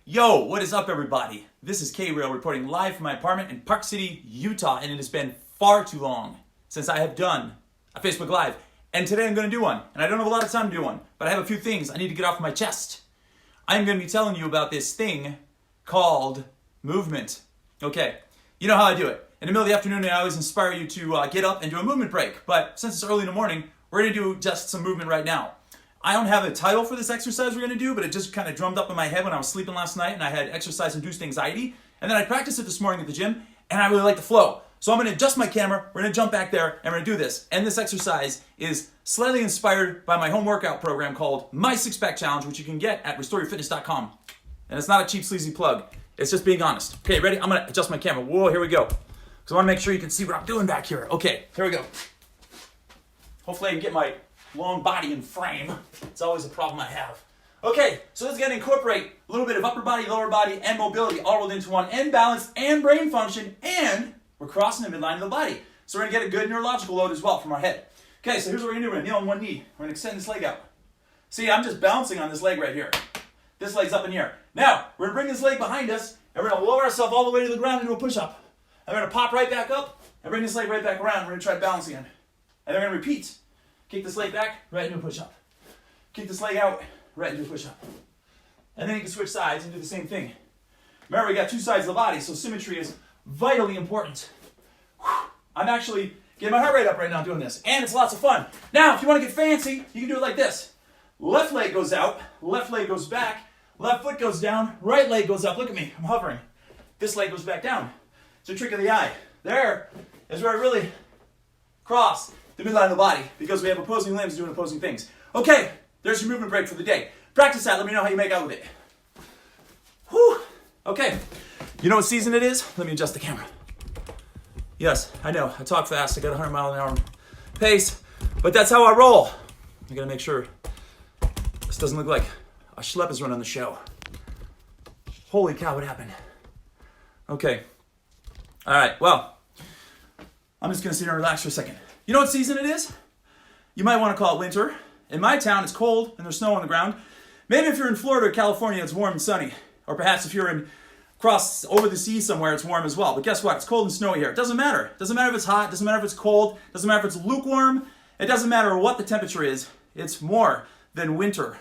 Yo, what is up, everybody? This is K-Rail reporting live from my apartment in Park City, Utah, and it has been far too long since I have done a Facebook Live. And today I'm going to do one, and I don't have a lot of time to do one, but I have a few things I need to get off my chest. I'm going to be telling you about this thing called movement. Okay, you know how I do it. In the middle of the afternoon, I always inspire you to get up and do a movement break, but since it's early in the morning, we're going to do just some movement right now. I don't have a title for this exercise we're going to do, but it just kind of drummed up in my head when I was sleeping last night and I had exercise-induced anxiety. And then I practiced it this morning at the gym, and I really like the flow. So I'm going to adjust my camera, we're going to jump back there, and we're going to do this. And this exercise is slightly inspired by my home workout program called My Six Pack Challenge, which you can get at restoreyourfitness.com. And it's not a cheap, sleazy plug. It's just being honest. Okay, ready? I'm going to adjust my camera. Whoa, here we go. Because I want to make sure you can see what I'm doing back here. Okay, here we go. Hopefully I can get my long body in frame. It's always a problem I have. Okay, so this is going to incorporate a little bit of upper body, lower body, and mobility all rolled into one, and balance, and brain function, and we're crossing the midline of the body. So we're going to get a good neurological load as well from our head. Okay, so here's what we're going to do. We're going to kneel on one knee. We're going to extend this leg out. See, I'm just bouncing on this leg right here. This leg's up in the air. Now, we're going to bring this leg behind us, and we're going to lower ourselves all the way to the ground into a push-up. And we're going to pop right back up, and bring this leg right back around. We're going to try to balance again. And then we're going to repeat. Kick this leg back, right into a push-up. Kick this leg out, right into a push-up. And then you can switch sides and do the same thing. Remember, we got two sides of the body, so symmetry is vitally important. I'm actually getting my heart rate up right now doing this, and it's lots of fun. Now, if you want to get fancy, you can do it like this. Left leg goes out, left leg goes back, left foot goes down, right leg goes up. Look at me, I'm hovering. This leg goes back down. It's a trick of the eye. There is where I really cross the midline of the body, because we have opposing limbs doing opposing things. Okay, there's your movement break for the day. Practice that. Let me know how you make out with it. Whew. Okay. You know what season it is? Let me adjust the camera. Yes, I know. I talk fast. I got 100 mile an hour pace, but that's how I roll. I gotta make sure this doesn't look like a schlep is running the show. Holy cow, what happened? Okay. All right, well, I'm just gonna sit here and relax for a second. You know what season it is? You might want to call it winter. In my town, it's cold and there's snow on the ground. Maybe if you're in Florida or California, it's warm and sunny. Or perhaps if you're across over the sea somewhere, it's warm as well. But guess what? It's cold and snowy here. It doesn't matter. It doesn't matter if it's hot. It doesn't matter if it's cold. It doesn't matter if it's lukewarm. It doesn't matter what the temperature is. It's more than winter.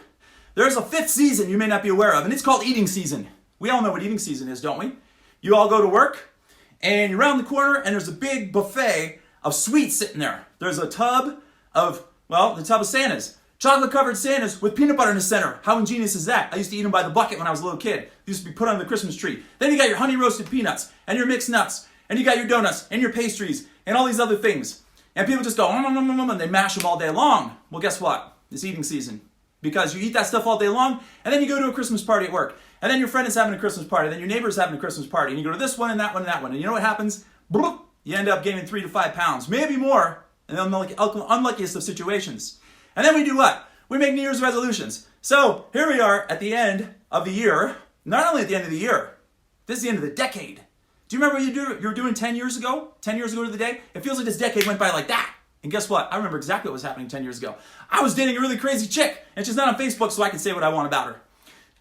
There's a fifth season you may not be aware of, and it's called eating season. We all know what eating season is, don't we? You all go to work, and you're around the corner, and there's a big buffet of sweets sitting there. There's a tub of, well, the tub of Santas. Chocolate-covered Santas with peanut butter in the center. How ingenious is that? I used to eat them by the bucket when I was a little kid. They used to be put on the Christmas tree. Then you got your honey-roasted peanuts, and your mixed nuts, and you got your donuts, and your pastries, and all these other things. And people just go, and they mash them all day long. Well, guess what? It's eating season. Because you eat that stuff all day long, and then you go to a Christmas party at work. And then your friend is having a Christmas party, then your neighbor's having a Christmas party, and you go to this one and that one and that one. And you know what happens? Bloop. You end up gaining 3 to 5 pounds, maybe more, in the unluckiest of situations. And then we do what? We make New Year's resolutions. So here we are at the end of the year. Not only at the end of the year, this is the end of the decade. Do you remember what you were doing 10 years ago? 10 years ago to the day? It feels like this decade went by like that. And guess what? I remember exactly what was happening 10 years ago. I was dating a really crazy chick, and she's not on Facebook, so I can say what I want about her.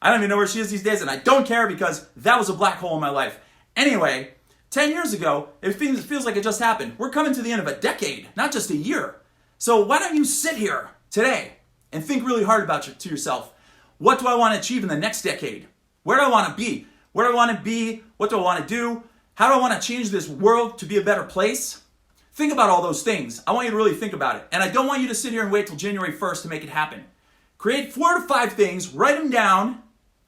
I don't even know where she is these days, and I don't care because that was a black hole in my life. Anyway, 10 years ago, it feels like it just happened. We're coming to the end of a decade, not just a year. So why don't you sit here today and think really hard to yourself. What do I want to achieve in the next decade? Where do I want to be? Where do I want to be? What do I want to do? How do I want to change this world to be a better place? Think about all those things. I want you to really think about it. And I don't want you to sit here and wait till January 1st to make it happen. Create 4 to 5 things, write them down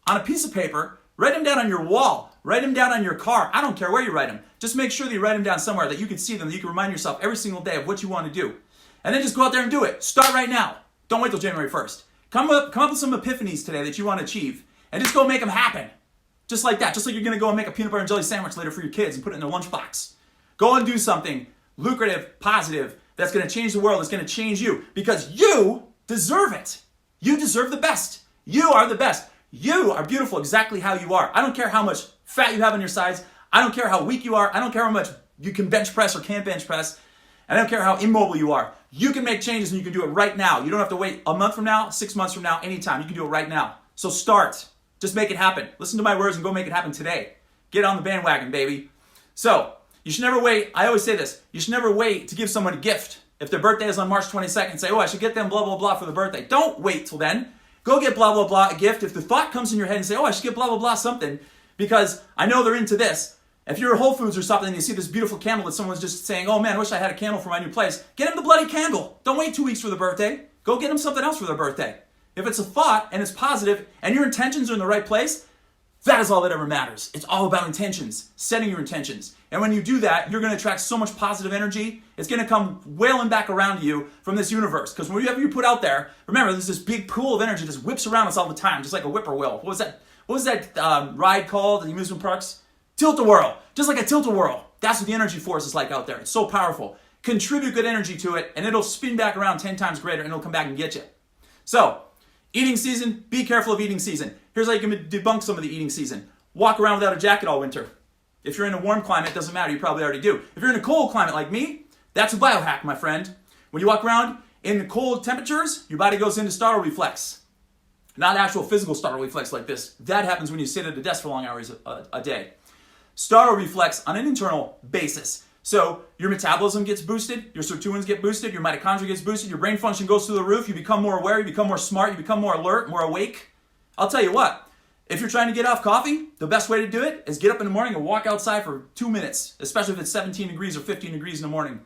on a piece of paper, write them down on your wall, write them down on your car. I don't care where you write them. Just make sure that you write them down somewhere that you can see them, that you can remind yourself every single day of what you want to do. And then just go out there and do it. Start right now. Don't wait till January 1st. Come up with some epiphanies today that you want to achieve, and just go make them happen. Just like that. Just like you're going to go and make a peanut butter and jelly sandwich later for your kids and put it in their lunchbox. Go and do something lucrative, positive, that's going to change the world, that's going to change you, because you deserve it. You deserve the best. You are the best. You are beautiful exactly how you are. I don't care how much fat you have on your sides. I don't care how weak you are. I don't care how much you can bench press or can't bench press. I don't care how immobile you are. You can make changes and you can do it right now. You don't have to wait a month from now, 6 months from now, anytime. You can do it right now. So start. Just make it happen. Listen to my words and go make it happen today. Get on the bandwagon, baby. So, you should never wait. I always say this. You should never wait to give someone a gift. If their birthday is on March 22nd, say, oh, I should get them blah, blah, blah for the birthday. Don't wait till then. Go get blah, blah, blah a gift. If the thought comes in your head and say, oh, I should get blah, blah, blah something, because I know they're into this. If you're at Whole Foods or something and you see this beautiful candle that someone's just saying, oh man, I wish I had a candle for my new place, get them the bloody candle. Don't wait 2 weeks for the birthday. Go get them something else for their birthday. If it's a thought and it's positive and your intentions are in the right place, that is all that ever matters. It's all about intentions, setting your intentions. And when you do that, you're going to attract so much positive energy. It's going to come wailing back around to you from this universe. Because whatever you put out there, remember, there's this big pool of energy that just whips around us all the time, just like a whippoorwill. What was that ride called in the amusement parks? Tilt-a-whirl. Just like a tilt-a-whirl. That's what the energy force is like out there. It's so powerful. Contribute good energy to it, and it'll spin back around 10 times greater, and it'll come back and get you. So, eating season, be careful of eating season. Here's how you can debunk some of the eating season. Walk around without a jacket all winter. If you're in a warm climate, it doesn't matter. You probably already do. If you're in a cold climate like me, that's a biohack, my friend. When you walk around in the cold temperatures, your body goes into startle reflex. Not actual physical startle reflex like this. That happens when you sit at a desk for long hours a day. Startle reflex on an internal basis. So your metabolism gets boosted, your sirtuins get boosted, your mitochondria gets boosted, your brain function goes through the roof, you become more aware, you become more smart, you become more alert, more awake. I'll tell you what, if you're trying to get off coffee, the best way to do it is get up in the morning and walk outside for 2 minutes, especially if it's 17 degrees or 15 degrees in the morning.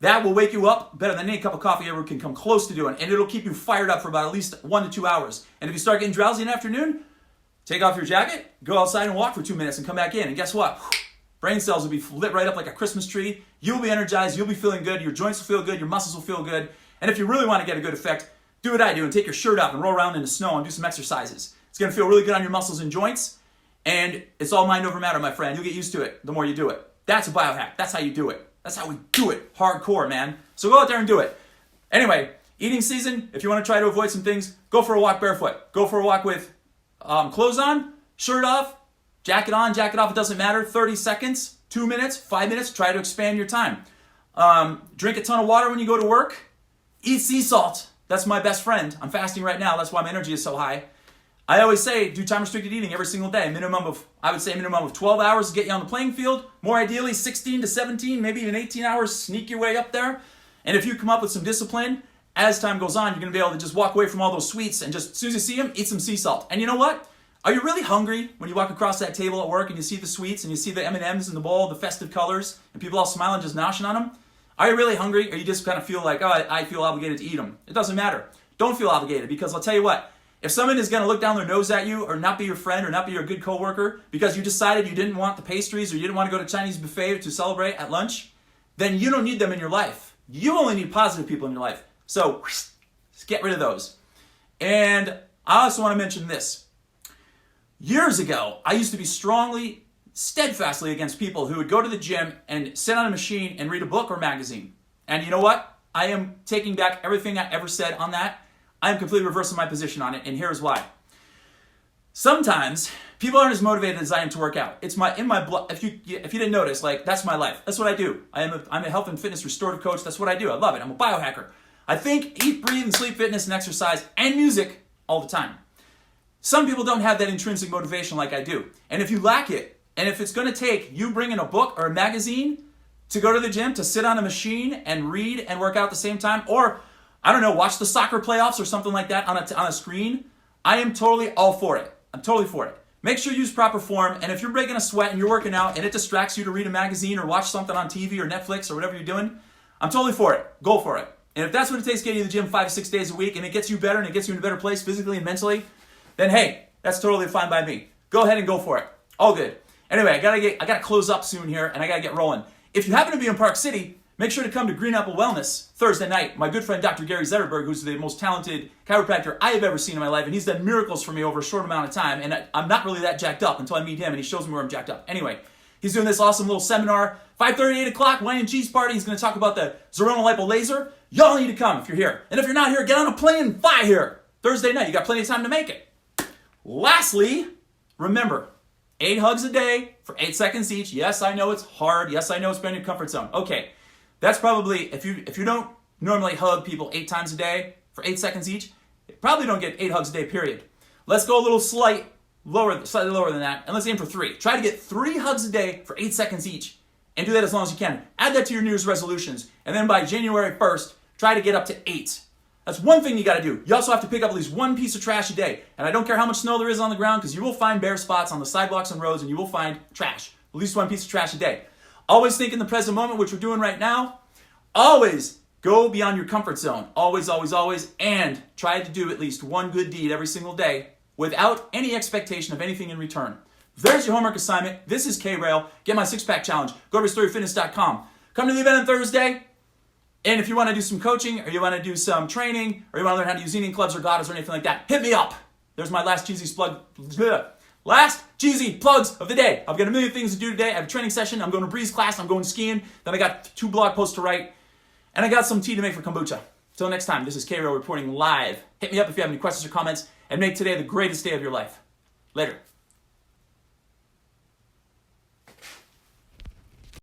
That will wake you up better than any cup of coffee ever can come close to doing, and it'll keep you fired up for about at least 1 to 2 hours. And if you start getting drowsy in the afternoon, take off your jacket, go outside and walk for 2 minutes and come back in. And guess what? Brain cells will be lit right up like a Christmas tree. You'll be energized. You'll be feeling good. Your joints will feel good. Your muscles will feel good. And if you really want to get a good effect, do what I do and take your shirt off and roll around in the snow and do some exercises. It's going to feel really good on your muscles and joints. And it's all mind over matter, my friend. You'll get used to it the more you do it. That's a biohack. That's how you do it. That's how we do it. Hardcore, man. So go out there and do it. Anyway, eating season, if you want to try to avoid some things, go for a walk barefoot. Go for a walk with clothes on, shirt off, jacket on, jacket off, it doesn't matter. 30 seconds, 2 minutes, 5 minutes, try to expand your time. Drink a ton of water when you go to work. Eat sea salt. That's my best friend. I'm fasting right now. That's why my energy is so high. I always say do time restricted eating every single day. I would say minimum of 12 hours to get you on the playing field. More ideally 16 to 17, maybe even 18 hours, sneak your way up there. And if you come up with some discipline, as time goes on, you're going to be able to just walk away from all those sweets and just, as soon as you see them, eat some sea salt. And you know what? Are you really hungry when you walk across that table at work and you see the sweets and you see the M&Ms in the bowl, the festive colors, and people all smiling just noshing on them? Are you really hungry, or you just kind of feel like, oh, I feel obligated to eat them? It doesn't matter. Don't feel obligated, because I'll tell you what, if someone is going to look down their nose at you or not be your friend or not be your good coworker because you decided you didn't want the pastries or you didn't want to go to Chinese buffet to celebrate at lunch, then you don't need them in your life. You only need positive people in your life. So get rid of those. And I also want to mention this. Years ago, I used to be steadfastly against people who would go to the gym and sit on a machine and read a book or magazine. And you know what? I am taking back everything I ever said on that. I am completely reversing my position on it, and here's why. Sometimes people aren't as motivated as I am to work out. It's in my blood. If you didn't notice, like, that's my life. That's what I do. I'm a health and fitness restorative coach. That's what I do. I love it. I'm a biohacker. I think, eat, breathe, and sleep, fitness, and exercise, and music all the time. Some people don't have that intrinsic motivation like I do. And if you lack it, and if it's going to take you bringing a book or a magazine to go to the gym, to sit on a machine and read and work out at the same time, or, I don't know, watch the soccer playoffs or something like that on a screen, I am totally all for it. I'm totally for it. Make sure you use proper form, and if you're breaking a sweat and you're working out and it distracts you to read a magazine or watch something on TV or Netflix or whatever you're doing, I'm totally for it. Go for it. And if that's what it takes to get you to the gym 5 to 6 days a week and it gets you better and it gets you in a better place physically and mentally, then hey, that's totally fine by me. Go ahead and go for it. All good. Anyway, I gotta close up soon here and I gotta get rolling. If you happen to be in Park City, make sure to come to Green Apple Wellness Thursday night. My good friend Dr. Gary Zetterberg, who's the most talented chiropractor I have ever seen in my life, and he's done miracles for me over a short amount of time, and I'm not really that jacked up until I meet him and he shows me where I'm jacked up. Anyway, he's doing this awesome little seminar, 5:30, 8 o'clock, wine and cheese party. He's going to talk about the Zerona Lipo Laser. Y'all need to come if you're here. And if you're not here, get on a plane and fly here. Thursday night, you got plenty of time to make it. Lastly, remember, 8 hugs a day for 8 seconds each. Yes, I know it's hard. Yes, I know it's been in your comfort zone. Okay, that's probably, if you don't normally hug people 8 times a day for 8 seconds each, you probably don't get 8 hugs a day, period. Let's go a little slightly lower than that, and let's aim for 3. Try to get 3 hugs a day for 8 seconds each, and do that as long as you can. Add that to your New Year's resolutions, and then by January 1st, try to get up to 8. That's one thing you got to do. You also have to pick up at least 1 piece of trash a day, and I don't care how much snow there is on the ground, because you will find bare spots on the sidewalks and roads, and you will find trash. At least 1 piece of trash a day. Always think in the present moment, which we're doing right now. Always go beyond your comfort zone. Always, always, always. And try to do at least 1 good deed every single day without any expectation of anything in return. There's your homework assignment. This is K-Rail. Get my 6-pack challenge. Go to RestoreYourFitness.com. Come to the event on Thursday. And if you want to do some coaching, or you want to do some training, or you want to learn how to use eating clubs or Gatas or anything like that, hit me up. There's my last cheesy plug. Last cheesy plugs of the day. I've got a million things to do today. I have a training session. I'm going to Breeze class. I'm going skiing. Then I got 2 blog posts to write. And I got some tea to make for kombucha. Till next time, this is K-Rail reporting live. Hit me up if you have any questions or comments. And make today the greatest day of your life. Later.